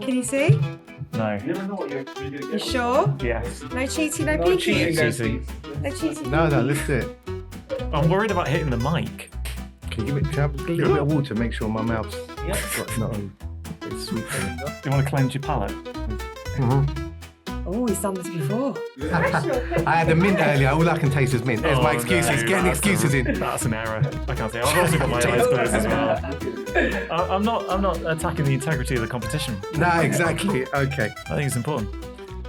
Can you see? No. You never know what you're going to get. You sure? Yes. No cheating, no No peeking? cheating, guys. Cheating. No cheating. No, let's do it. I'm worried about hitting the mic. Can you have a little bit of water, make sure my mouth's not on. It's sweet. Do you want to cleanse your palate? Oh, he's done this before. I had a mint earlier, all I can taste is mint. There's my excuses, getting excuses in. That's an error. I can't say. I've also got my eyes closed as well. I'm not attacking the integrity of the competition. No, exactly. Okay. I think it's important.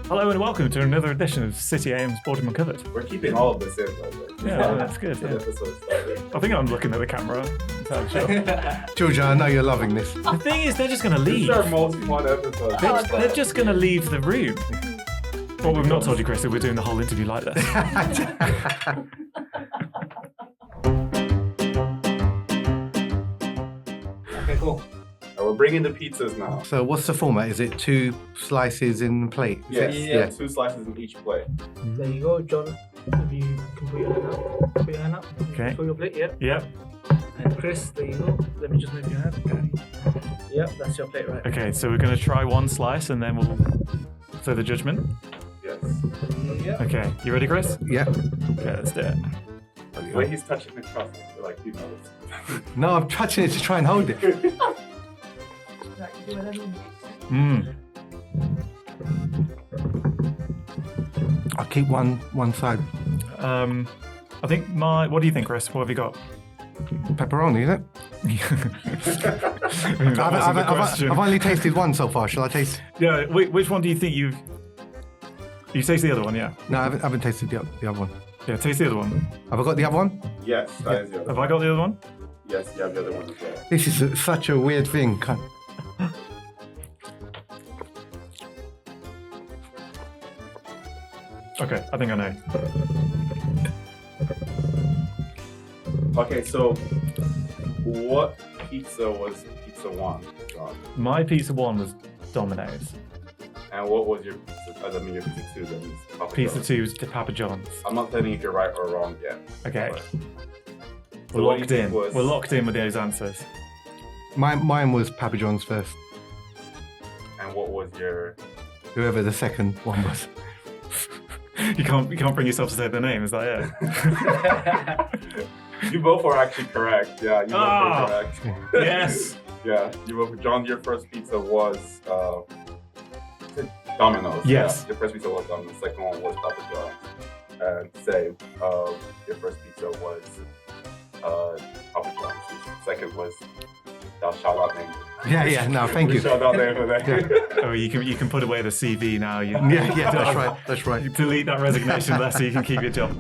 Hello and welcome to another edition of City AM's Boardroom Uncovered. We're keeping all of this in, by the way. Yeah, that's good. The Yeah. episode started. I think I'm looking at the camera. That's how it shows. Georgia, I know you're loving this. The thing is, they're just going to This leave. is our most fun episode. They're just going to leave the room. What we've not told you, Chris, is we're doing the whole interview like this. Okay, cool. We're bringing the pizzas now. So what's the format? Is it 2 slices in a plate? Yes, Yeah. 2 slices in each plate. There you go, John. If you can put your hand up. Put your hand up. Okay. Put your plate, yep. Yep. And Chris, there you go. Let me just move your hand. Yep, that's your plate right. Okay, so we're going to try one slice and then we'll say the judgment. Yes. Yep. Okay, you ready, Chris? Yeah. Okay, let's do it. The way he's touching the crust, I feel like he knows. No, I'm touching it to try and hold it. Mmm. I'll keep one side. I think what do you think, Chris? What have you got? Pepperoni, is it? I've only tasted one so far. Shall I taste? Yeah, which one do you think you've tasted the other one? Yeah. No, I haven't tasted the other one. Yeah, taste the other one. Have I got the other one? Yes, that is the other Have one. I got the other one? Yes, you have the other one as well. This is such a weird thing. Okay, I think I know. Okay, so what pizza was pizza 1, John? My pizza 1 was Domino's. And what was your pizza? I mean, your pizza 2, that means Papa Pizza John's. 2 was Papa John's. I'm not telling you if you're right or wrong yet. Okay. But- We're So what do you locked think in. was- We're locked in with those answers. Mine was Papa John's first. And what was your... Whoever the second one was. You can't bring yourself to say their name, is that it? You both are actually correct. Yeah, you both are correct. Yes. Yeah, you both. John, your first pizza was Domino's. Yes. Yeah, your first pizza was Domino's. The second one was Papa John's. And same. Your first pizza was Papa John's. The second was shout out name. Yeah, no, thank you. Shout out name for that. Oh, you can put away the CV now. Yeah, that's right. You delete that resignation letter so you can keep your job.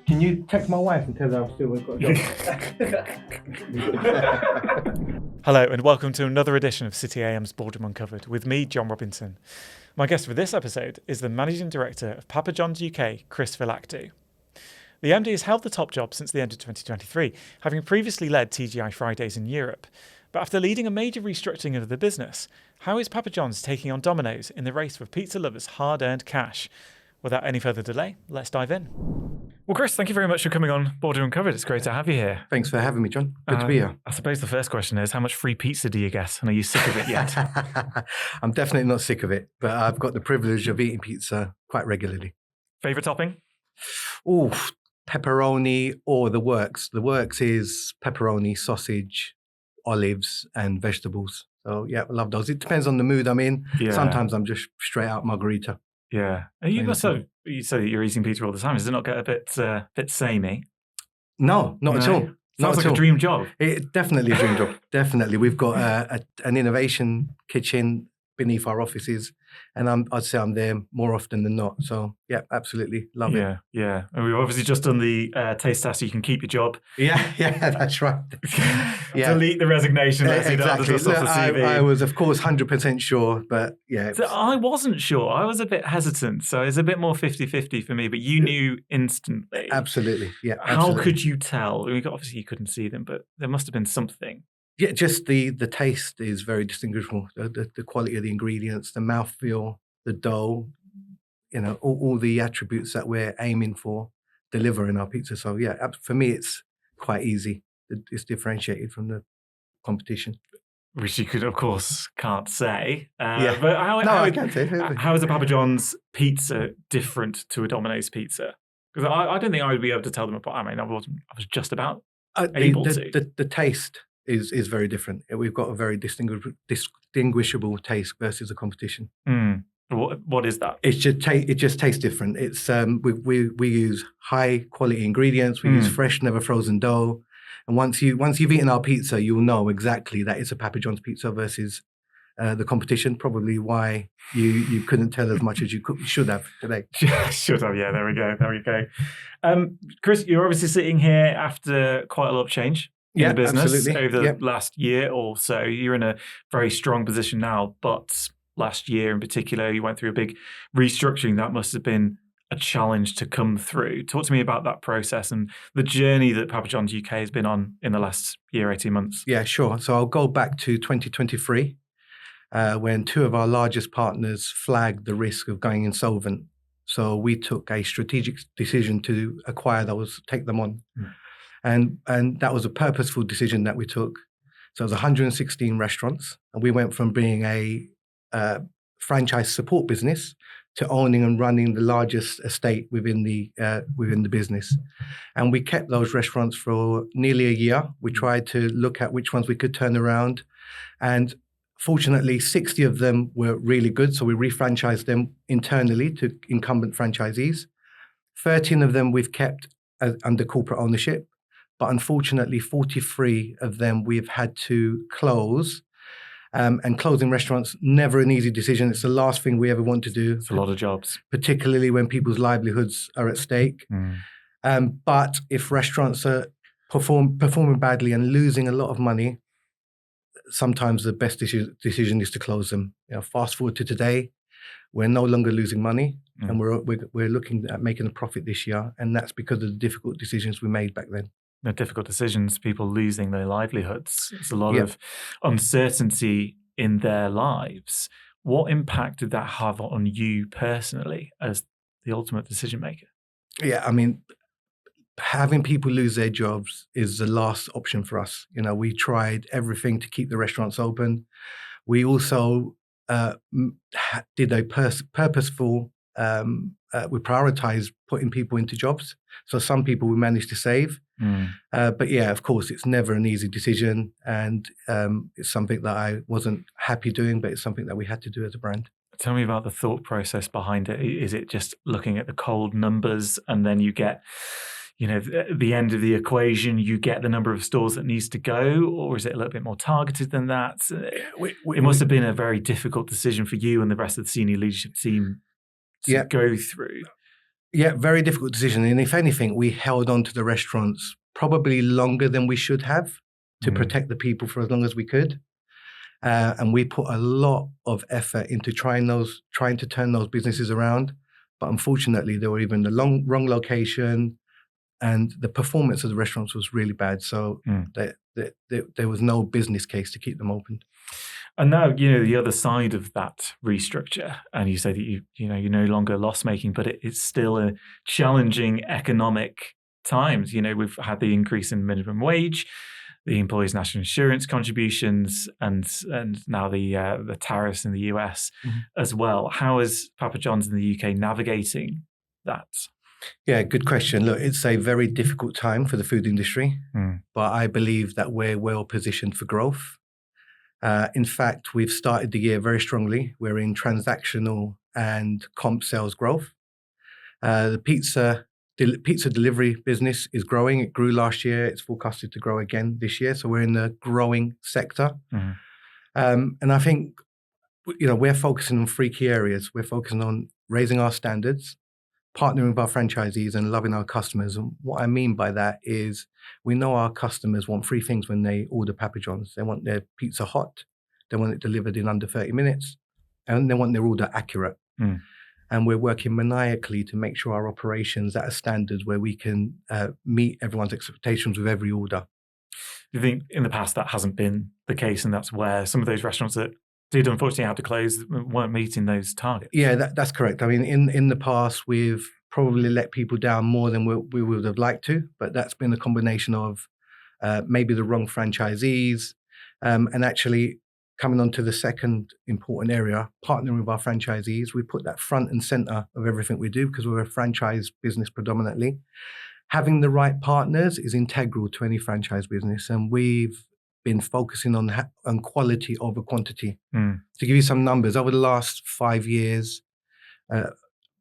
Can you text my wife and tell her I've still got a job? Hello and welcome to another edition of City AM's Boardroom Uncovered with me, John Robinson. My guest for this episode is the Managing Director of Papa John's UK, Chris Phylactou. The MD has held the top job since the end of 2023, having previously led TGI Fridays in Europe. But after leading a major restructuring of the business, how is Papa John's taking on Domino's in the race for pizza lovers' hard-earned cash? Without any further delay, let's dive in. Well, Chris, thank you very much for coming on Boardroom Uncovered. It's great to have you here. Thanks for having me, John. Good to be here. I suppose the first question is, how much free pizza do you get? And are you sick of it yet? I'm definitely not sick of it, but I've got the privilege of eating pizza quite regularly. Favourite topping? Oh, pepperoni or the works. The works is pepperoni, sausage, olives, and vegetables. So yeah, I love those. It depends on the mood I'm in. Yeah. Sometimes I'm just straight out margarita. Yeah. You say that you're eating pizza all the time. Does it not get a bit samey? No, not at all. Sounds like a dream job. Definitely a dream job. Definitely. We've got an innovation kitchen beneath our offices, and I'd say I'm there more often than not. So yeah, absolutely love it. Yeah. And we've obviously just done the taste test so you can keep your job. Yeah, that's right. Yeah. Delete the resignation. Let's see that Exactly. dust off the CV. I was, of course, 100% sure, but yeah. So I wasn't sure. I was a bit hesitant. So it's a bit more 50-50 for me, but you knew instantly. Absolutely. Yeah. How absolutely. could you tell? Obviously, you couldn't see them, but there must have been something. Yeah, just the taste is very distinguishable. The quality of the ingredients, the mouthfeel, the dough, all the attributes that we're aiming for deliver in our pizza. So yeah, for me, it's quite easy. It's differentiated from the competition. which you could, of course, can't say. Yeah. But I can say. how is a Papa John's pizza different to a Domino's pizza? Because I don't think I would be able to tell them apart. I mean, I was just about able to. The taste is very different. We've got a very distinguishable taste versus the competition. What is that? It just tastes different. It's we use high quality ingredients. We use fresh, never frozen dough. And once you've eaten our pizza, you'll know exactly that it's a Papa John's pizza versus the competition. Probably why you couldn't tell as much as you should have today. Should have, yeah. There we go. Chris, you're obviously sitting here after quite a lot of change in the business absolutely. over the last year or so. You're in a very strong position now, but last year in particular, you went through a big restructuring. That must have been a challenge to come through. Talk to me about that process and the journey that Papa John's UK has been on in the last year, 18 months. Yeah, sure. So I'll go back to 2023 when two of our largest partners flagged the risk of going insolvent. So we took a strategic decision to acquire those, take them on. And that was a purposeful decision that we took. So it was 116 restaurants. And we went from being a franchise support business to owning and running the largest estate within the business. And we kept those restaurants for nearly a year. We tried to look at which ones we could turn around. And fortunately, 60 of them were really good. So we refranchised them internally to incumbent franchisees. 13 of them we've kept under corporate ownership. But unfortunately, 43 of them we've had to close. And closing restaurants, never an easy decision. It's the last thing we ever want to do. It's a lot of jobs. Particularly when people's livelihoods are at stake. But if restaurants are performing badly and losing a lot of money, sometimes the best decision is to close them. Fast forward to today, we're no longer losing money, and we're looking at making a profit this year, and that's because of the difficult decisions we made back then. The difficult decisions, people losing their livelihoods. It's a lot of uncertainty in their lives. What impact did that have on you personally as the ultimate decision maker? Yeah, I mean, having people lose their jobs is the last option for us. We tried everything to keep the restaurants open. We also did a purposeful, we prioritized putting people into jobs. So some people we managed to save. But yeah, of course, it's never an easy decision. And it's something that I wasn't happy doing, but it's something that we had to do as a brand. Tell me about the thought process behind it. Is it just looking at the cold numbers and then you get, at the end of the equation, you get the number of stores that needs to go? Or is it a little bit more targeted than that? It must have been a very difficult decision for you and the rest of the senior leadership team to go through. Yeah, very difficult decision. And if anything, we held on to the restaurants probably longer than we should have to protect the people for as long as we could. And we put a lot of effort into trying to turn those businesses around. But unfortunately, they were either in the wrong location, and the performance of the restaurants was really bad. So there was no business case to keep them open. And now, the other side of that restructure, and you say that you're no longer loss making, but it's still a challenging economic times. We've had the increase in minimum wage, the employees' national insurance contributions, and now the tariffs in the US as well. How is Papa John's in the UK navigating that? Yeah, good question. Look, it's a very difficult time for the food industry, but I believe that we're well positioned for growth. In fact, we've started the year very strongly. We're in transactional and comp sales growth. The pizza delivery business is growing. It grew last year. It's forecasted to grow again this year. So we're in the growing sector. And I think, we're focusing on 3 key areas. We're focusing on raising our standards, partnering with our franchisees, and loving our customers. And what I mean by that is we know our customers want 3 things when they order Papa John's. They want their pizza hot, they want it delivered in under 30 minutes, and they want their order accurate. And we're working maniacally to make sure our operations at a standard where we can meet everyone's expectations with every order. Do you think in the past that hasn't been the case, and that's where some of those restaurants that did unfortunately have to close weren't meeting those targets? Yeah, that's correct. I mean, in the past, we've probably let people down more than we would have liked to, but that's been a combination of maybe the wrong franchisees. And actually, coming on to the second important area, partnering with our franchisees. We put that front and center of everything we do because we're a franchise business predominantly. Having the right partners is integral to any franchise business, and we've been focusing on quality over quantity. To give you some numbers, over the last 5 years,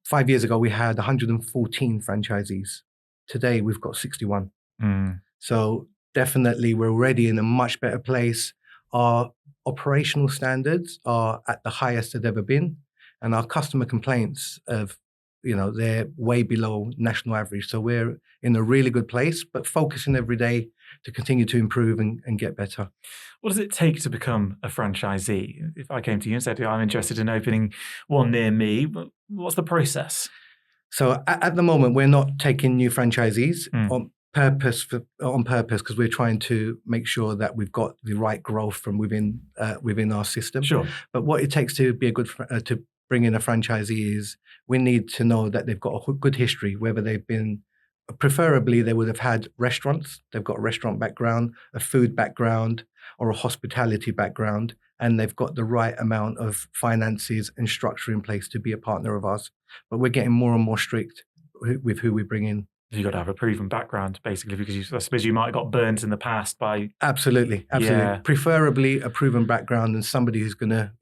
5 years ago we had 114 franchisees. Today we've got 61. So definitely we're already in a much better place. Our operational standards are at the highest they've ever been, and our customer complaints they're way below national average. So we're in a really good place, but focusing every day to continue to improve and get better. What does it take to become a franchisee? If I came to you and said, I'm interested in opening one near me, what's the process? So at the moment, we're not taking new franchisees on purpose because we're trying to make sure that we've got the right growth from within our system. Sure. But what it takes to be a good to bring in a franchisee is we need to know that they've got a good history, whether they've been, preferably they would have had restaurants, they've got a restaurant background, a food background, or a hospitality background, and they've got the right amount of finances and structure in place to be a partner of ours. But we're getting more and more strict with who we bring in. You've got to have a proven background, basically, because I suppose you might have got burnt in the past by... Absolutely. Yeah. Preferably a proven background and somebody who's going to,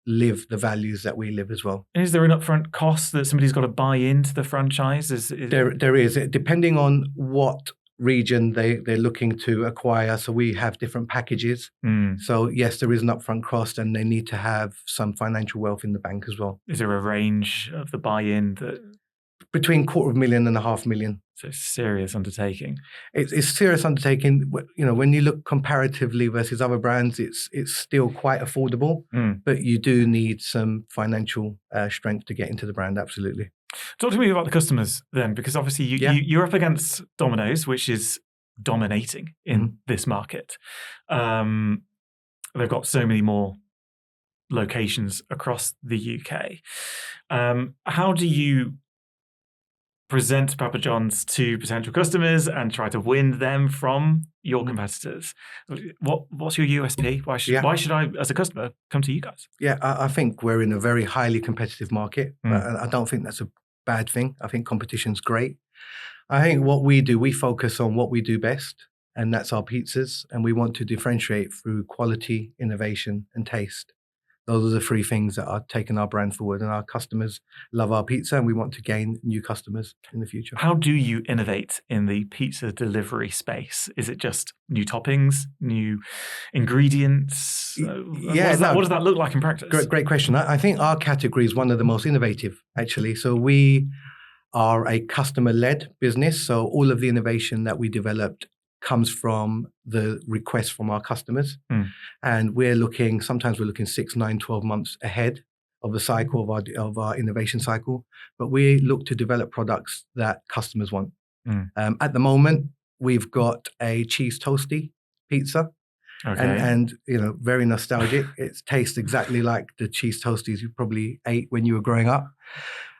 live the values that we live as well. And is there an upfront cost that somebody's got to buy into the franchise? There is, depending on what region they're looking to acquire. So we have different packages. So yes, there is an upfront cost, and they need to have some financial wealth in the bank as well. Is there a range of the buy-in that... Between $250,000 and $500,000. So it's a serious undertaking. It's a serious undertaking. When you look comparatively versus other brands, it's still quite affordable, but you do need some financial strength to get into the brand. Absolutely. Talk to me about the customers then, because obviously you're up against Domino's, which is dominating in this market. They've got so many more locations across the UK. How do you present Papa John's to potential customers and try to win them from your competitors? What's your USP? Why should I, as a customer, come to you guys? Yeah, I think we're in a very highly competitive market. I don't think that's a bad thing. I think competition's great. I think what we do, we focus on what we do best, and that's our pizzas. And we want to differentiate through quality, innovation, and taste. Those are the three things that are taking our brand forward, and our customers love our pizza, and we want to gain new customers in the future. How do you innovate in the pizza delivery space? Is it just new toppings, new ingredients? What does that look like in practice? Great question. I think our category is one of the most innovative, actually. So we are a customer-led business. So all of the innovation that we developed comes from the requests from our customers. And sometimes we're looking 6, 9, 12 months ahead of the cycle of our innovation cycle. But we look to develop products that customers want. At the moment, we've got a cheese toasty pizza. Okay. And very nostalgic. It tastes exactly like the cheese toasties you probably ate when you were growing up.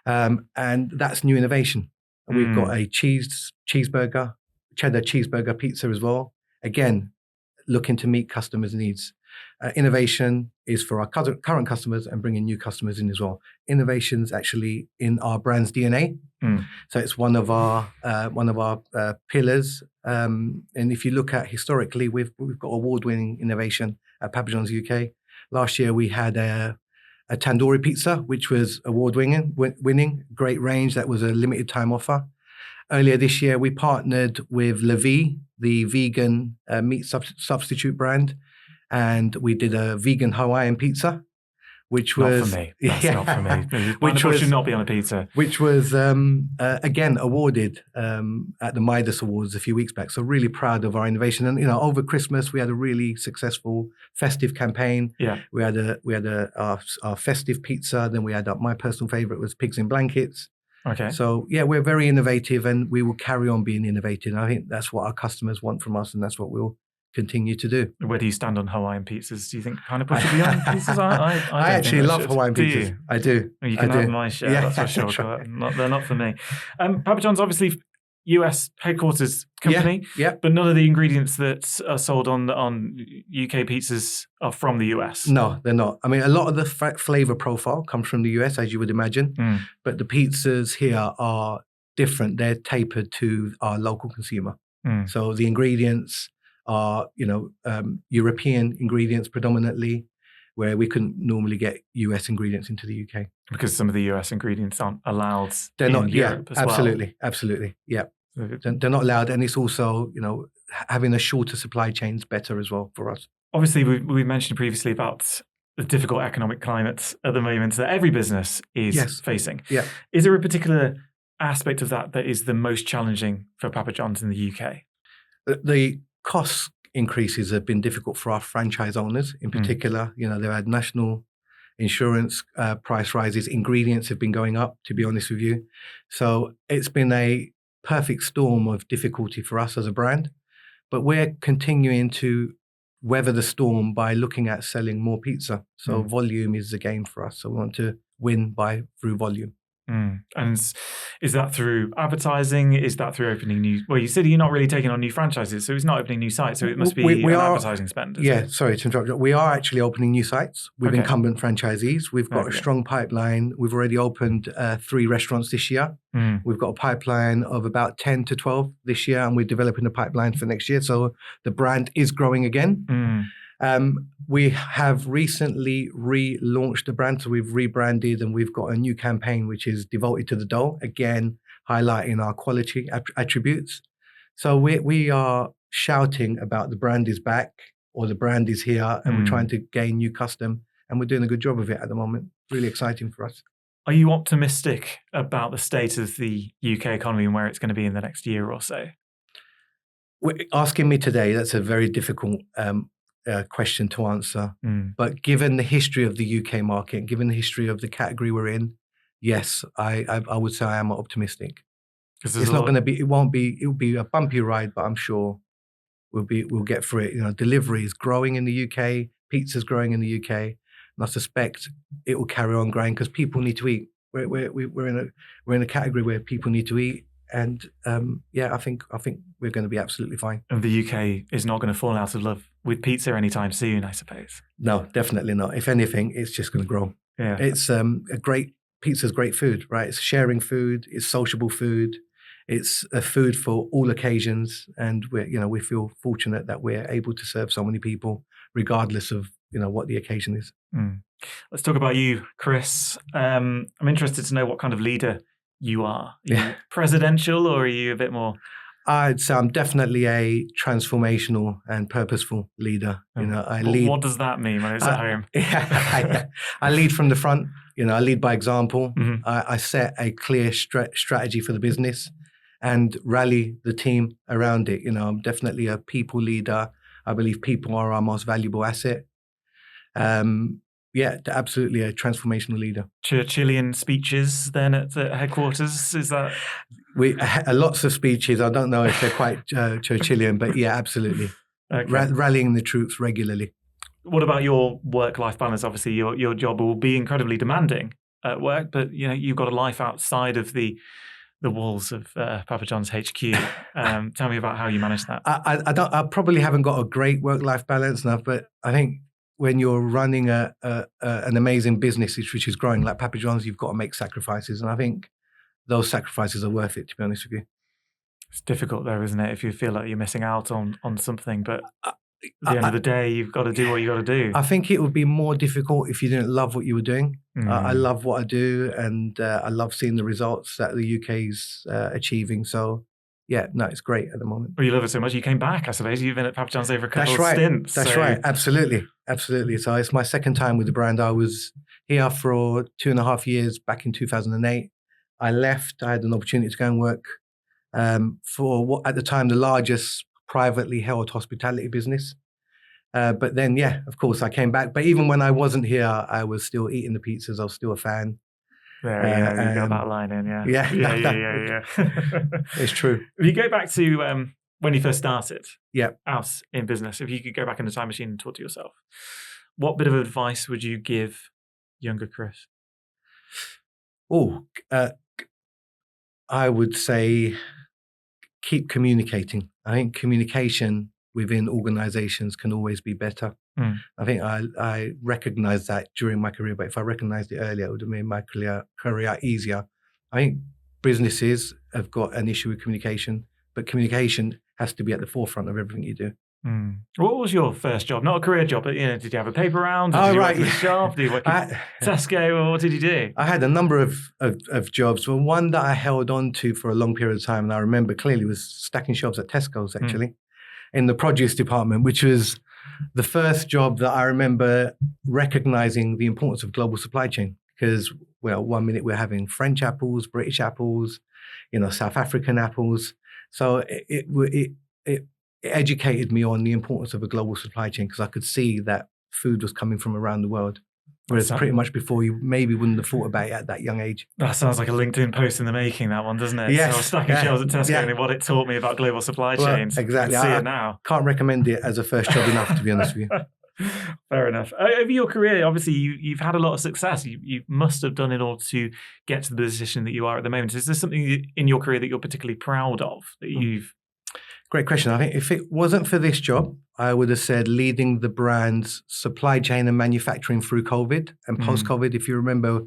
And that's new innovation. And we've got a cheeseburger, cheddar cheeseburger pizza as well. Again, looking to meet customers' needs. Innovation is for our current customers and bringing new customers in as well. Innovation's actually in our brand's DNA. So it's one of our pillars. And if you look at historically, we've got award-winning innovation at Papa John's UK. Last year we had a tandoori pizza, which was award-winning, great range. That was a limited time offer. Earlier this year, we partnered with La Vie, the vegan meat substitute brand, and we did a vegan Hawaiian pizza, which was... Not for me. That's not for me. Which should not be on a pizza. Which was, again, awarded at the Midas Awards a few weeks back. So really proud of our innovation. And, over Christmas, we had a really successful festive campaign. Yeah. We had our festive pizza. Then we had my personal favorite was pigs in blankets. Okay. So, yeah, we're very innovative, and we will carry on being innovative. And I think that's what our customers want from us, and that's what we'll continue to do. Where do you stand on Hawaiian pizzas? Do you think kind of push it beyond pizzas? I actually love Hawaiian pizzas. You? I do. You can have my share, that's for sure. Right. They're not for me. Papa John's obviously US headquarters company, Yeah. but none of the ingredients that are sold on UK pizzas are from the US. No, they're not. I mean, a lot of the flavor profile comes from the US, as you would imagine, but the pizzas here are different. They're tapered to our local consumer. So the ingredients are, European ingredients predominantly, where we couldn't normally get US ingredients into the UK. Because some of the US ingredients aren't allowed They're in not, Europe as absolutely, well. absolutely, yeah. They're not allowed, and it's also, having a shorter supply chain is better as well for us. Obviously, we mentioned previously about the difficult economic climate at the moment that every business is facing. Yeah. Is there a particular aspect of that is the most challenging for Papa John's in the UK? The cost increases have been difficult for our franchise owners in particular. They've had national insurance price rises. Ingredients have been going up, to be honest with you. So it's been a perfect storm of difficulty for us as a brand. But we're continuing to weather the storm by looking at selling more pizza. So volume is the game for us. So we want to win through volume. And is that through advertising? Is that through opening new? Well, you said you're not really taking on new franchises, so it's not opening new sites. So it must be an advertising spend. Sorry to interrupt. We are actually opening new sites with incumbent franchisees. We've got a strong pipeline. We've already opened 3 restaurants this year. We've got a pipeline of about 10 to 12 this year, and we're developing a pipeline for next year. So the brand is growing again. We have recently relaunched the brand, so we've rebranded and we've got a new campaign which is devoted to the dough, again highlighting our quality attributes. So we are shouting about the brand is back or the brand is here, and we're trying to gain new custom, and we're doing a good job of it at the moment. Really exciting for us. Are you optimistic about the state of the UK economy and where it's going to be in the next year or so? Asking me today, that's a very difficult question to answer. But given the history of the UK market, given the history of the category we're in, yes, I would say I am optimistic. It's not going to be. It won't be. It will be a bumpy ride, but I'm sure we'll get through it. Delivery is growing in the UK. Pizza's growing in the UK, and I suspect it will carry on growing because people need to eat. We're in a category where people need to eat. And I think we're going to be absolutely fine. And the UK is not going to fall out of love with pizza anytime soon, I suppose. No, definitely not. If anything, it's just going to grow. Yeah, it's pizza's great food, right? It's sharing food. It's sociable food. It's a food for all occasions, and we feel fortunate that we're able to serve so many people, regardless of what the occasion is. Let's talk about you, Chris. I'm interested to know what kind of leader you are. Are you presidential, or are you a bit more? I'd say I'm definitely a transformational and purposeful leader. I lead. What does that mean when it's at home? I lead from the front. I lead by example. I set a clear strategy for the business and rally the team around it. I'm definitely a people leader. I believe people are our most valuable asset. Absolutely a transformational leader. Churchillian speeches then at the headquarters, is that? Lots of speeches. I don't know if they're quite Churchillian, but yeah, absolutely. Okay. Rallying the troops regularly. What about your work-life balance? Obviously, your job will be incredibly demanding at work, but you've got a life outside of the walls of Papa John's HQ. Tell me about how you manage that. I probably haven't got a great work-life balance enough, but I think when you're running an amazing business which is growing like Papa John's, you've got to make sacrifices, and I think those sacrifices are worth it. To be honest with you, it's difficult though, isn't it? If you feel like you're missing out on something, but at the end of the day, you've got to do what you got to do. I think it would be more difficult if you didn't love what you were doing. I love what I do, and I love seeing the results that the UK's achieving. So, yeah, no, it's great at the moment. Well, you love it so much, you came back, I suppose. You've been at Papa John's over a couple of stints. That's right. Absolutely. So it's my second time with the brand. I was here for 2.5 years back in 2008. I left. I had an opportunity to go and work for what at the time the largest privately held hospitality business. But then, of course, I came back. But even when I wasn't here, I was still eating the pizzas. I was still a fan. There, you got that line in, yeah. Yeah. It's true. If you go back to when you first started out in business, if you could go back in the time machine and talk to yourself, what bit of advice would you give younger Chris? I would say keep communicating. I think communication within organizations can always be better. I think I recognized that during my career, but if I recognized it earlier, it would have made my career easier. I think businesses have got an issue with communication, but communication has to be at the forefront of everything you do. What was your first job? Not a career job, but did you have a paper round? Did you work in a shop? Did you work at Tesco? Or what did you do? I had a number of jobs. Well, one that I held on to for a long period of time, and I remember clearly, was stacking shelves at Tesco's, actually, in the produce department, which was the first job that I remember recognizing the importance of global supply chain. Because, well, one minute we're having French apples, British apples, South African apples. So it educated me on the importance of a global supply chain, because I could see that food was coming from around the world. Whereas pretty much before, you maybe wouldn't have thought about it at that young age. That sounds like a LinkedIn post in the making, that one, doesn't it? Yes. So I was stacking shelves at Tesco and what it taught me about global supply chains. Exactly. I can see it now. Can't recommend it as a first job enough, to be honest with you. Fair enough. Over your career, obviously, you've had a lot of success. You must have done in order to get to the position that you are at the moment. Is there something in your career that you're particularly proud of that you've... Great question. I think if it wasn't for this job, I would have said leading the brand's supply chain and manufacturing through COVID and post-COVID. If you remember,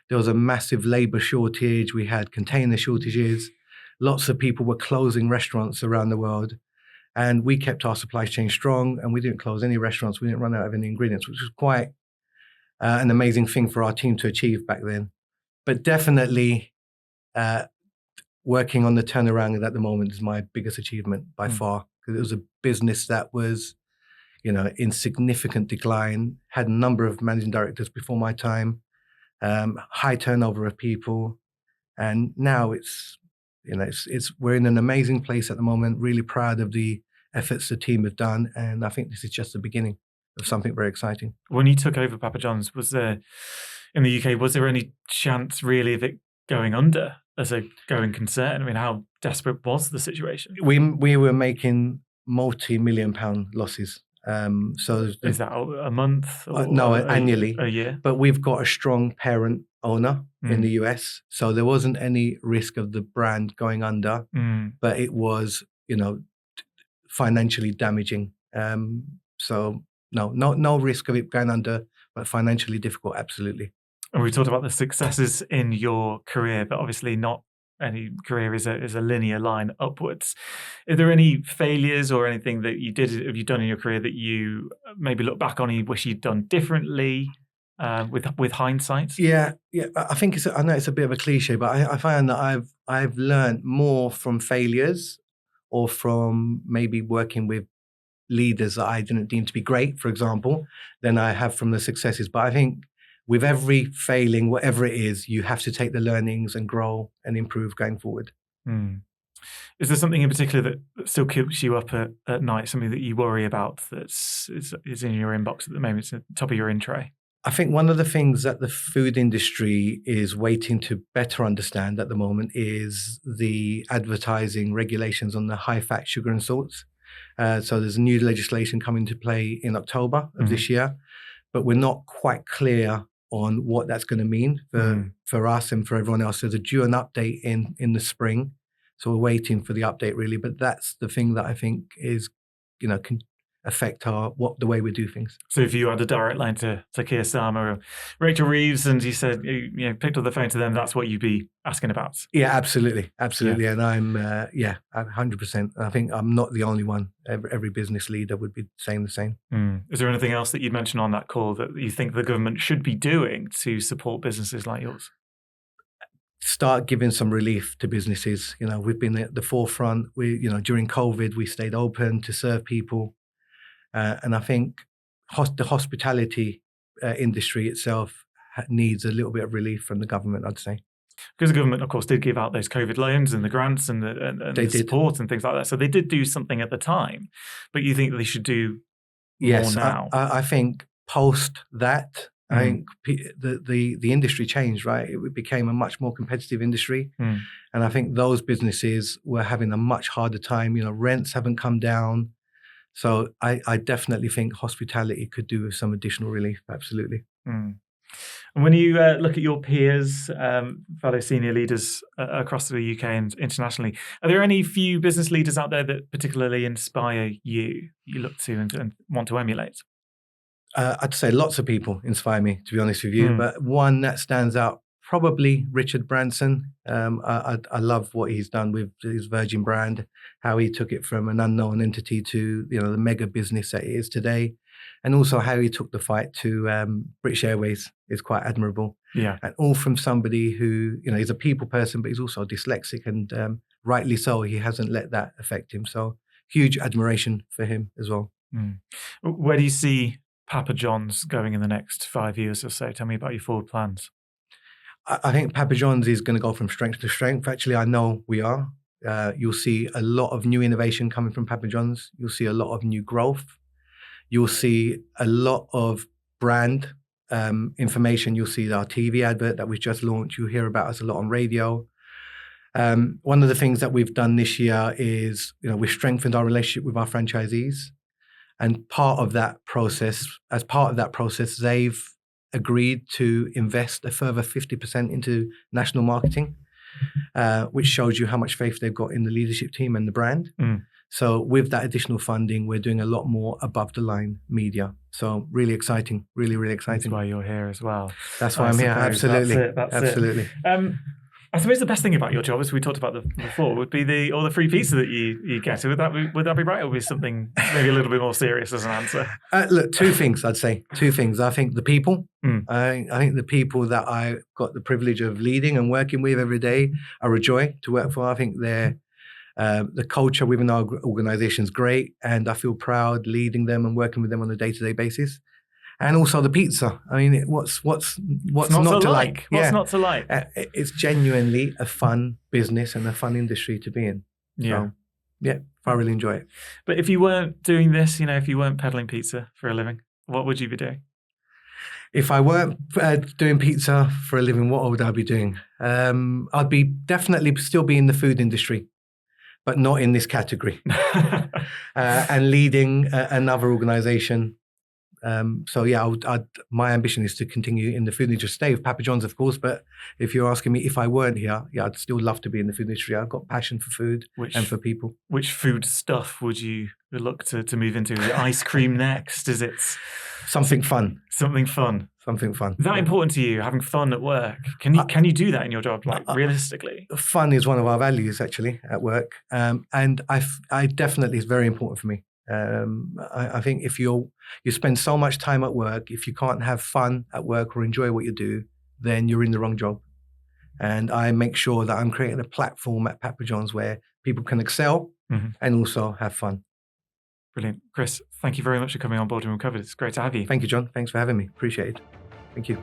there was a massive labor shortage. We had container shortages. Lots of people were closing restaurants around the world. And we kept our supply chain strong, and we didn't close any restaurants. We didn't run out of any ingredients, which was quite an amazing thing for our team to achieve back then. But definitely working on the turnaround at the moment is my biggest achievement by far, because it was a business that was, in significant decline, had a number of managing directors before my time, high turnover of people. And now we're in an amazing place at the moment, really proud of the efforts the team have done. And I think this is just the beginning of something very exciting. When you took over Papa John's, in the UK, was there any chance really of it going under as a going concern? I mean, how desperate was the situation? We were making multi-million-pound losses. So is that a month? Or no, annually. A year? But we've got a strong parent owner in the US, so there wasn't any risk of the brand going under, but it was, financially damaging. So no risk of it going under, but financially difficult, absolutely. And we talked about the successes in your career, but obviously not any career is a linear line upwards. Are there any failures or anything that have you done in your career that you maybe look back on and you wish you'd done differently with hindsight? Yeah. I think I know it's a bit of a cliche, but I find that I've learned more from failures or from maybe working with leaders that I didn't deem to be great, for example, than I have from the successes. But I think with every failing, whatever it is, you have to take the learnings and grow and improve going forward. Is there something in particular that still keeps you up at night, something that you worry about that is in your inbox at the moment, it's at the top of your in tray? I think one of the things that the food industry is waiting to better understand at the moment is the advertising regulations on the high-fat sugar and salts. So there's new legislation coming to play in October of this year, but we're not quite clear on what that's going to mean for us and for everyone else. There's due an update in the spring, so we're waiting for the update really. But that's the thing that I think is, can affect the way we do things. So if you had a direct line to Keir Starmer or Rachel Reeves, and you said picked up the phone to them, that's what you'd be asking about. Yeah, absolutely. Yeah. And I'm 100%. I think I'm not the only one. Every business leader would be saying the same. Is there anything else that you'd mention on that call that you think the government should be doing to support businesses like yours? Start giving some relief to businesses. We've been at the forefront. During COVID, we stayed open to serve people. And I think the hospitality industry itself needs a little bit of relief from the government, I'd say. Because the government, of course, did give out those COVID loans and the grants and the support and things like that. So they did do something at the time. But you think that they should do more now? I think post that, I think the industry changed, right? It became a much more competitive industry. And I think those businesses were having a much harder time. Rents haven't come down. So I definitely think hospitality could do with some additional relief, absolutely. And when you look at your peers, fellow senior leaders across the UK and internationally, are there any few business leaders out there that particularly inspire you look to and want to emulate? I'd say lots of people inspire me, to be honest with you, but one that stands out, probably Richard Branson. I love what he's done with his Virgin brand, how he took it from an unknown entity to the mega business that it is today, and also how he took the fight to British Airways is quite admirable. Yeah, and all from somebody who he's a people person, but he's also dyslexic, and rightly so. He hasn't let that affect him. So huge admiration for him as well. Where do you see Papa John's going in the next 5 years or so? Tell me about your forward plans. I think Papa John's is going to go from strength to strength. Actually, I know we are. You'll see a lot of new innovation coming from Papa John's. You'll see a lot of new growth. You'll see a lot of brand information. You'll see our TV advert that we've just launched. You'll hear about us a lot on radio. One of the things that we've done this year is, we've strengthened our relationship with our franchisees. And as part of that process, they've agreed to invest a further 50% into national marketing, which shows you how much faith they've got in the leadership team and the brand. So with that additional funding, we're doing a lot more above the line media. So really exciting, really, really exciting. That's why you're here as well. That's why I'm here. Absolutely. That's Absolutely. It. I suppose the best thing about your job, as we talked about before, would be the free pizza that you get. Would that be right, or would be something maybe a little bit more serious as an answer? Look, two things I'd say. Two things. I think the people. I think the people that I got the privilege of leading and working with every day are a joy to work for. I think they're the culture within our organisation is great, and I feel proud leading them and working with them on a day-to-day basis. And also the pizza. I mean, what's not to like? What's not to like? It's genuinely a fun business and a fun industry to be in. Yeah. So, yeah, I really enjoy it. But if you weren't doing this, if you weren't peddling pizza for a living, what would you be doing? If I weren't doing pizza for a living, what would I be doing? I'd be definitely still be in the food industry, but not in this category. And leading another organisation. So yeah, my ambition is to continue in the food industry, stay with Papa John's, of course. But if you're asking me if I weren't here, yeah, I'd still love to be in the food industry. I've got passion for food and for people. Which food stuff would you look to move into? Is it ice cream next? Is it something fun? Something fun. Something fun. Is that important to you? Having fun at work? Can you do that in your job? Realistically, fun is one of our values actually at work, and I definitely is very important for me. I think if you spend so much time at work, if you can't have fun at work or enjoy what you do, then you're in the wrong job. And I make sure that I'm creating a platform at Papa John's where people can excel and also have fun. Brilliant. Chris, thank you very much for coming on Boardroom Uncovered. It's great to have you. Thank you, John. Thanks for having me. Appreciate it. Thank you.